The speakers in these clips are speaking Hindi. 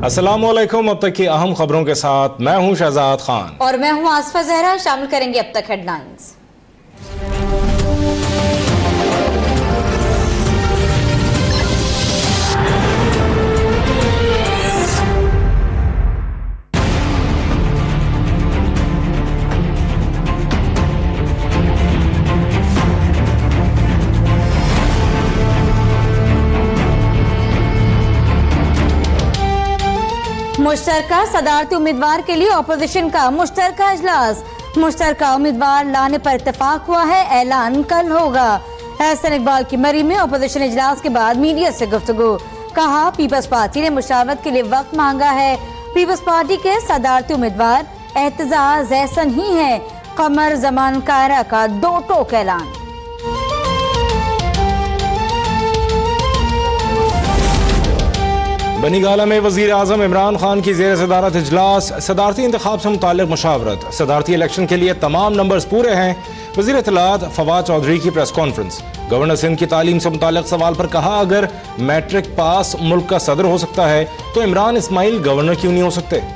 अस्सलामुअलैकुम। अब तक की अहम खबरों के साथ मैं हूं शहजाद खान और मैं हूं आसफा जहरा। शामिल करेंगे अब तक हेडलाइंस। मुश्तरका सदारती उम्मीदवार के लिए अपोजिशन का मुश्तरका इजलास। मुश्तरका उम्मीदवार लाने पर इत्तेफाक हुआ है, ऐलान कल होगा। एहसन इकबाल की मरी में अपोजिशन इजलास के बाद मीडिया से गुफ्तगू। कहा पीपल्स पार्टी ने मुशावरत के लिए वक्त मांगा है। पीपल्स पार्टी के सदारती उम्मीदवार एहतजाज एहसन ही है। कमर जमान कायरा का दो टोक ऐलान। बनीगाला में वजीर आजम इमरान खान की जेर सदारत इजलास। सदारती इंतखाब से मुताल्लिक मुशावरत। सदारती इलेक्शन के लिए तमाम नंबर्स पूरे हैं। वजीर इत्तलात फवाद चौधरी की प्रेस कॉन्फ्रेंस। गवर्नर सिंध की तालीम से मुताल्लिक सवाल पर कहा अगर मैट्रिक पास मुल्क का सदर हो सकता है तो इमरान इस्माइल गवर्नर क्यों नहीं हो सकते।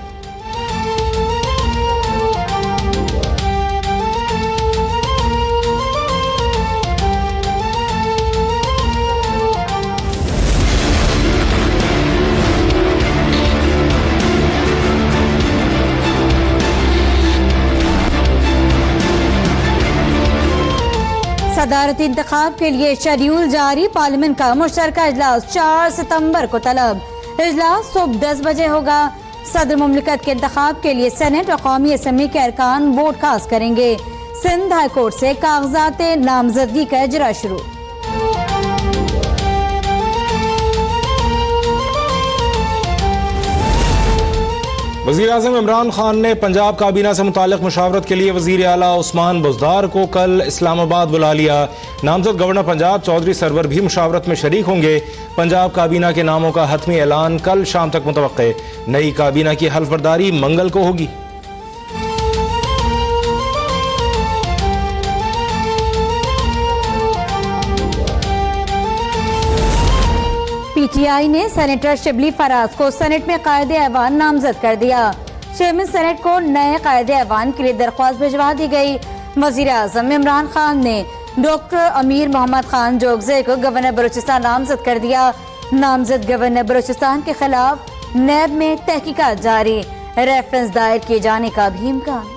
सदारती इंतखाब के लिए शेड्यूल जारी। पार्लियामेंट का मुश्तरका इजलास 4 सितंबर को तलब। इजलास सुबह 10 बजे होगा। सदर मुमलिकत के इंतखाब के लिए सेनेट और कौमी असम्बली के अरकान वोट कास्ट करेंगे। सिंध हाई कोर्ट से कागजात नामजदगी का इजरा शुरू। वजीर आजम इमरान खान ने पंजाब काबीना से मुताल्लिक मुशावरत के लिए वजीर आला उस्मान बुज़दार को कल इस्लामाबाद बुला लिया। नामजद गवर्नर पंजाब चौधरी सरवर भी मुशावरत में शरीक होंगे। पंजाब काबीना के नामों का हतमी ऐलान कल शाम तक मुतवक्के। नई काबीना की हल्फबरदारी मंगल को होगी। पीटीआई ने सेनेटर शिबली फराज को सेनेट में कायदे ऐवान नामजद कर दिया। चेयरमैन सेनेट को नए कायदे ऐवान के लिए दरख्वास्त भिजवा दी गई। वजीर आजम इमरान खान ने डॉक्टर अमीर मोहम्मद खान जोगजे को गवर्नर बलूचिस्तान नामजद कर दिया। नामजद गवर्नर बलूचिस्तान के खिलाफ नैब में तहकीकात जारी। रेफरेंस दायर किए जाने का भी इम्कान।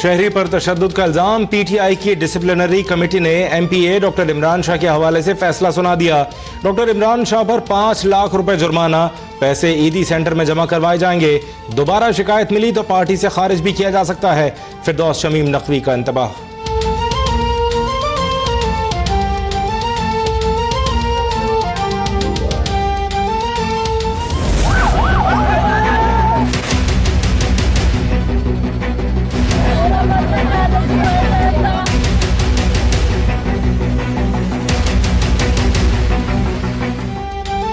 शहरी पर तशद्दुद का इल्जाम। पीटीआई की डिसिप्लिनरी कमेटी ने एमपीए डॉक्टर इमरान शाह के हवाले से फैसला सुना दिया। डॉक्टर इमरान शाह पर 5 लाख रुपए जुर्माना, पैसे ईदी सेंटर में जमा करवाए जाएंगे। दोबारा शिकायत मिली तो पार्टी से खारिज भी किया जा सकता है। फिरदौस शमीम नकवी का इंतबाह।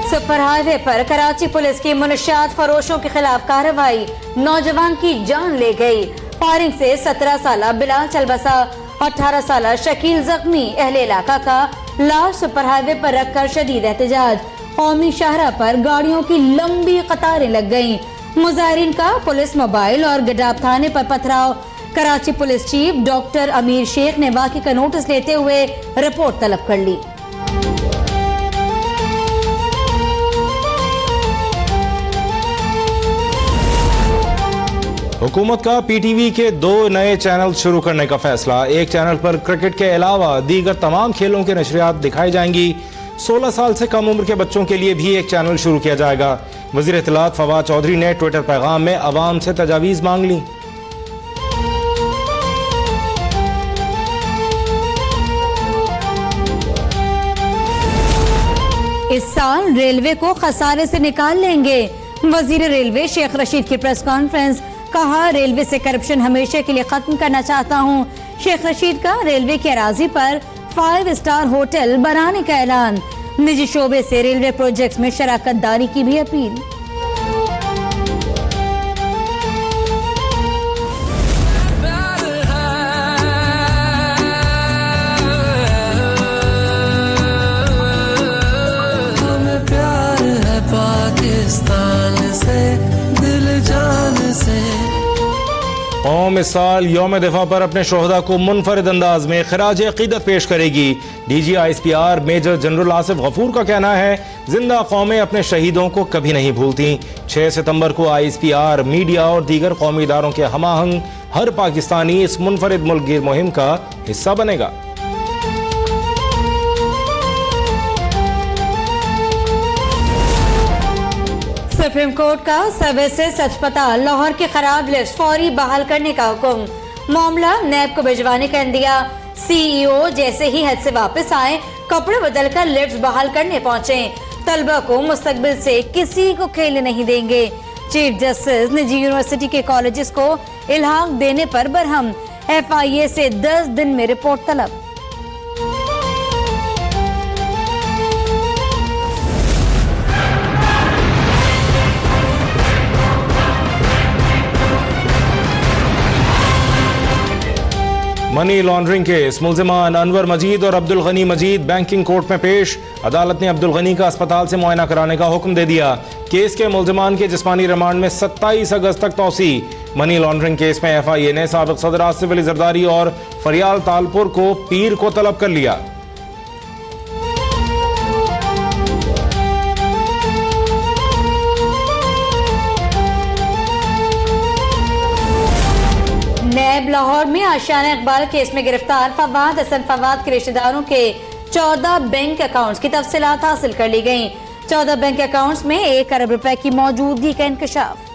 सुपर हाईवे पर कराची पुलिस की मुनशियात फरोशों के खिलाफ कार्रवाई। नौजवान की जान ले गई। फायरिंग से 17 साल बिलाल चलबसा, 18 साल शकील जख्मी। अहले इलाका का लाश सुपर हाईवे पर रखकर शदीद एहतजाज। कौमी शाहरा पर गाड़ियों की लंबी कतारें लग गईं। मुजाहिरीन का पुलिस मोबाइल और गडाब थाने पर पथराव। कराची पुलिस चीफ डॉक्टर अमीर शेख ने वाक़े का नोटिस लेते हुए रिपोर्ट तलब कर ली। हुकूमत का पीटीवी के 2 नए चैनल शुरू करने का फैसला। एक चैनल पर क्रिकेट के अलावा दीगर तमाम खेलों के नशरियात दिखाई जाएंगी। 16 साल से कम उम्र के बच्चों के लिए भी एक चैनल शुरू किया जाएगा। वजीर इत्तलात फवाद चौधरी ने ट्विटर पैगाम में अवाम से तजावीज़ मांग ली। इस साल रेलवे को खसारे से निकाल लेंगे। वजीर रेलवे शेख रशीद की प्रेस कॉन्फ्रेंस। कहा रेलवे से करप्शन हमेशा के लिए खत्म करना चाहता हूं। शेख रशीद का रेलवे की अराजी पर 5 स्टार होटल बनाने का ऐलान। निजी शोबे से रेलवे प्रोजेक्ट्स में शराकत दारी की भी अपील। कौम इस साल यौम दिफा पर अपने शोहदा को मुनफरिद अंदाज में खराज अकीदत पेश करेगी। DGISPR major general Asif Ghafoor का कहना है, जिंदा कौमें अपने शहीदों को कभी नहीं भूलती। 6 सितंबर को ISPR, मीडिया और दीगर कौमी इदारों के हमाहंग हर पाकिस्तानी इस मुनफरिद मुल्कगीर मुहिम का हिस्सा बनेगा। सुप्रीम कोर्ट का सर्विसेज अस्पताल लाहौर की खराब लिफ्ट फौरी बहाल करने का हुक्म। मामला नैब को भिजवाने का दिया। CEO जैसे ही हज से वापस आए, कपड़े बदलकर लिफ्ट बहाल करने पहुंचे। तलबा को मुस्तकबिल से किसी को खेलने नहीं देंगे। चीफ जस्टिस निजी यूनिवर्सिटी के कॉलेजेस को इल्हाक देने पर बरहम। FIA से 10 दिन में रिपोर्ट तलब। मनी लॉन्ड्रिंग केस मुल्जिमान अनवर मजीद और अब्दुल गनी मजीद बैंकिंग कोर्ट में पेश। अदालत ने अब्दुल गनी का अस्पताल से मुआयना कराने का हुक्म दे दिया। केस के मुल्जिमान के जिस्मानी रिमांड में 27 अगस्त तक तौसी। मनी लॉन्ड्रिंग केस में FIA ने साबिक सदर आसिफ अली जरदारी और फरियाल तालपुर को पीर को तलब कर लिया। नैब लाहौर में आशियाना इकबाल केस में गिरफ्तार फवाद हसन फवाद के रिश्तेदारों के 14 बैंक अकाउंट्स की तफसीलात हासिल कर ली गयी। 14 बैंक अकाउंट्स में 1 अरब रुपए की मौजूदगी का इंकशाफ।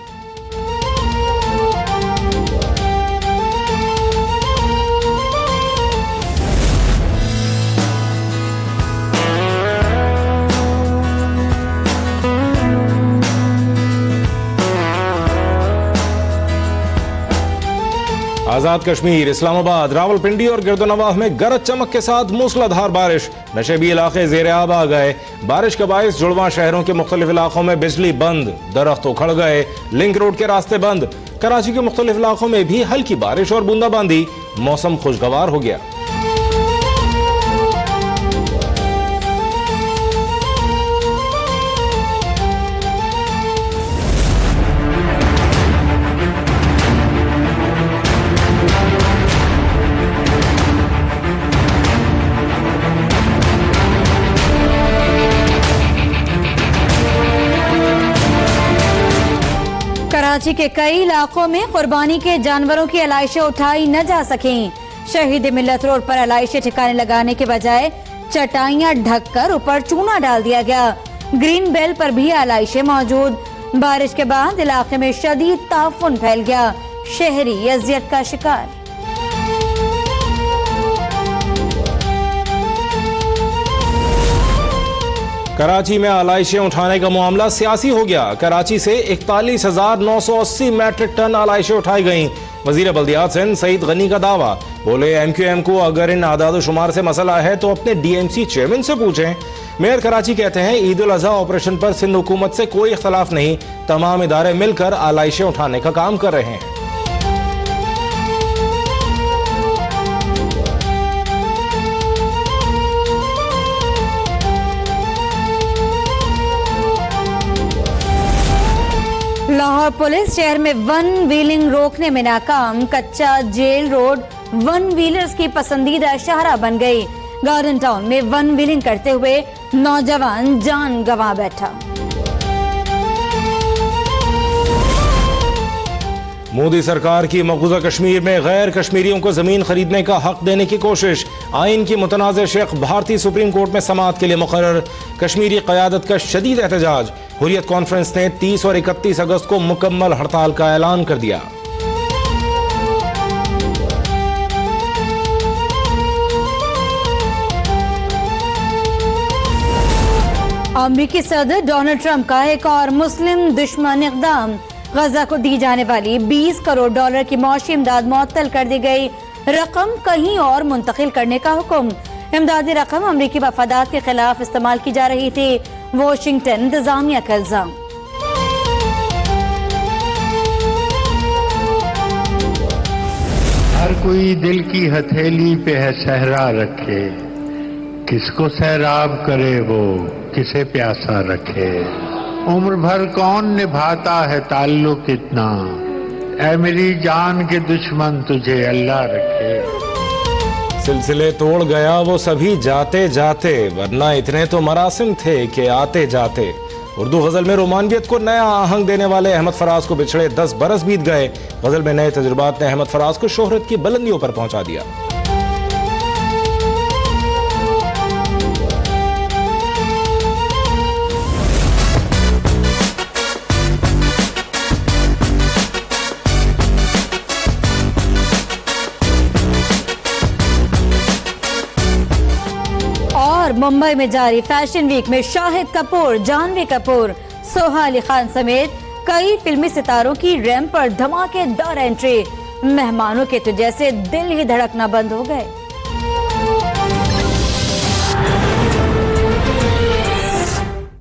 आजाद कश्मीर, इस्लामाबाद, रावलपिंडी और गिरदोनवाह में गरज चमक के साथ मूसलाधार बारिश। नशेबी इलाके ज़ेर आब आ गए। बारिश के बायस जुड़वा शहरों के मुख्तलिफ इलाकों में बिजली बंद, दरख्त उखड़ गए, लिंक रोड के रास्ते बंद। कराची के मुख्तलिफ इलाकों में भी हल्की बारिश और बूंदाबांदी। मौसम खुशगवार हो गया। कराची के कई इलाकों में कुर्बानी के जानवरों की अलाइशें उठाई न जा सकें। शहीद मिल्लत रोड पर अलाइशें ठिकाने लगाने के बजाय चटाइयां ढककर ऊपर चूना डाल दिया गया। ग्रीन बेल पर भी अलाइशें मौजूद। बारिश के बाद इलाके में शदीद ताफुन फैल गया। शहरी अजियत का शिकार। कराची में आलाइशें उठाने का मामला सियासी हो गया। कराची से 41,980 मैट्रिक टन आलाइशें उठाई गईं। वजीर बल्दियात सिंध सईद गनी का दावा। बोले, MQM को अगर इन आदाद शुमार से मसला है तो अपने DMC चेयरमैन से पूछें। मेयर कराची कहते हैं, ईद उल अजहा ऑपरेशन पर सिंध हुकूमत से कोई इख्तलाफ नहीं। तमाम इदारे मिलकर आलाइशें उठाने का काम कर रहे हैं। लाहौर पुलिस शहर में वन व्हीलिंग रोकने में नाकाम। कच्चा जेल रोड वन व्हीलर्स की पसंदीदा शाहरा बन गई। गार्डन टाउन में वन व्हीलिंग करते हुए नौजवान जान गंवा बैठा। मोदी सरकार की मकबूजा कश्मीर में गैर कश्मीरियों को जमीन खरीदने का हक देने की कोशिश। आइन की मुतनाज़ शेख भारतीय सुप्रीम कोर्ट में समाअत के लिए मुकर्रर। कश्मीरी क़यादत का शदीद एहतजाज। हुर्रियत कॉन्फ्रेंस ने 30 और 31 अगस्त को मुकम्मल हड़ताल का ऐलान कर दिया। अमेरिकी सदर डोनाल्ड ट्रंप का एक और मुस्लिम दुश्मन इक़दाम। गजा को दी जाने वाली 20 करोड़ डॉलर की मौशी इमदाद मुअत्तल कर दी गई। रकम कहीं और मुंतकिल करने का हुक्म। इमदादी रकम अमेरिकी मफादात के खिलाफ इस्तेमाल की जा रही थी। वॉशिंगटन इंतजामिया का इल्जाम। हर कोई दिल की हथेली पे है सहरा रखे, किसको सैराब करे वो किसे प्यासा रखे। उम्र भर कौन निभाता है ताल्लुक इतना, ऐ मेरी जान के दुश्मन तुझे अल्लाह रखे। सिलसिले तोड़ गया वो सभी जाते जाते, वरना इतने तो मरासिम थे कि आते जाते। उर्दू गजल में रोमानियत को नया आहंग देने वाले अहमद फराज को बिछड़े 10 बरस बीत गए। गजल में नए तजुर्बात ने अहमद फराज को शोहरत की बुलंदियों पर पहुंचा दिया। और मुंबई में जारी फैशन वीक में शाहिद कपूर, जानवी कपूर, सोहा अली खान समेत कई फिल्मी सितारों की रैंप पर धमाकेदार एंट्री। मेहमानों के तो जैसे दिल ही धड़कना बंद हो गए।